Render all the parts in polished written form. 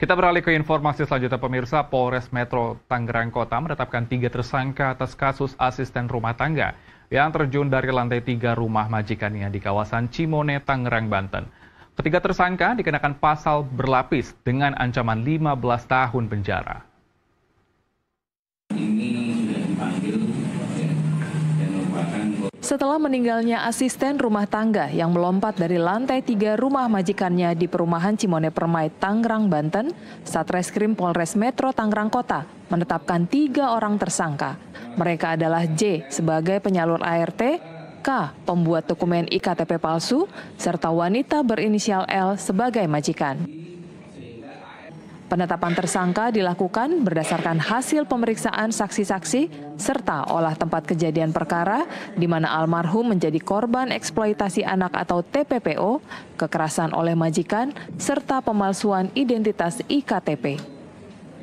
Kita beralih ke informasi selanjutnya pemirsa. Polres Metro Tangerang Kota menetapkan 3 tersangka atas kasus asisten rumah tangga yang terjun dari lantai 3 rumah majikannya di kawasan Cimone, Tangerang, Banten. Ketiga tersangka dikenakan pasal berlapis dengan ancaman 15 tahun penjara. Setelah meninggalnya asisten rumah tangga yang melompat dari lantai 3 rumah majikannya di perumahan Cimone Permai, Tangerang, Banten, Satreskrim Polres Metro Tangerang Kota menetapkan 3 orang tersangka. Mereka adalah J sebagai penyalur ART, K pembuat dokumen IKTP palsu, serta wanita berinisial L sebagai majikan. Penetapan tersangka dilakukan berdasarkan hasil pemeriksaan saksi-saksi serta olah tempat kejadian perkara di mana almarhum menjadi korban eksploitasi anak atau TPPO, kekerasan oleh majikan, serta pemalsuan identitas IKTP.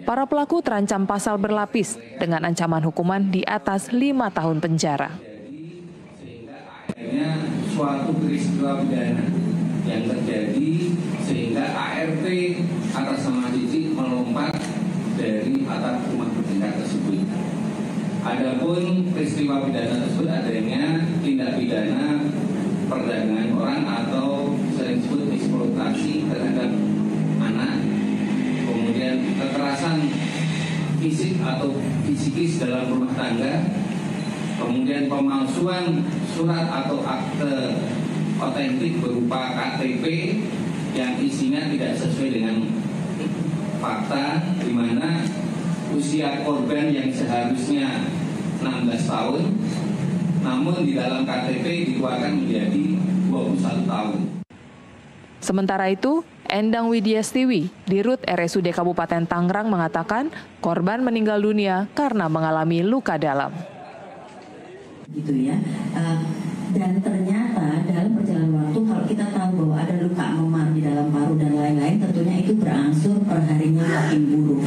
Para pelaku terancam pasal berlapis dengan ancaman hukuman di atas 5 tahun penjara. Suatu peristiwa pidana yang terjadi sehingga ART atas nama Cici melompat dari atap rumah bertingkat tersebut. Adapun peristiwa pidana tersebut adanya tindak pidana perdagangan orang atau sering disebut eksploitasi terhadap anak, kemudian kekerasan fisik atau fisikis dalam rumah tangga, kemudian pemalsuan surat atau akte otentik berupa KTP yang isinya tidak sesuai dengan fakta, di mana usia korban yang seharusnya 16 tahun, namun di dalam KTP dikeluarkan menjadi 21 tahun. Sementara itu, Endang Widyastiwi, Dirut RSUD Kabupaten Tangerang mengatakan korban meninggal dunia karena mengalami luka dalam. Gitu ya. Dan ternyata dalam perjalanan waktu kalau kita tahu bahwa ada luka memar di dalam paru dan lain-lain, tentunya itu berangsur perharinya makin buruk.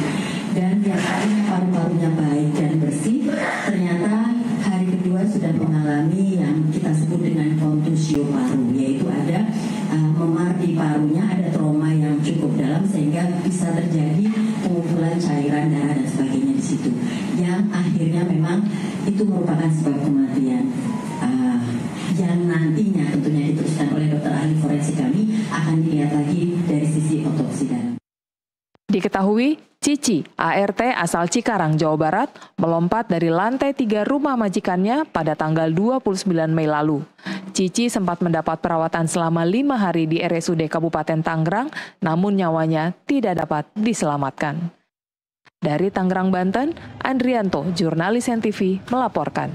Dan yang tadinya paru-parunya baik dan bersih, ternyata hari kedua sudah mengalami yang kita sebut dengan kontusio paru, yaitu ada memar di parunya, ada trauma yang cukup dalam sehingga bisa terjadi pengumpulan cairan darah dan sebagainya di situ. Yang akhirnya memang itu merupakan sebab kematian. Yang nantinya tentunya diteruskan oleh dokter ahli forensik kami akan dilihat lagi dari sisi otopsi dalam. Diketahui, Cici, ART asal Cikarang, Jawa Barat, melompat dari lantai 3 rumah majikannya pada tanggal 29 Mei lalu. Cici sempat mendapat perawatan selama 5 hari di RSUD Kabupaten Tangerang, namun nyawanya tidak dapat diselamatkan. Dari Tangerang, Banten, Andrianto, jurnalis NTV, melaporkan.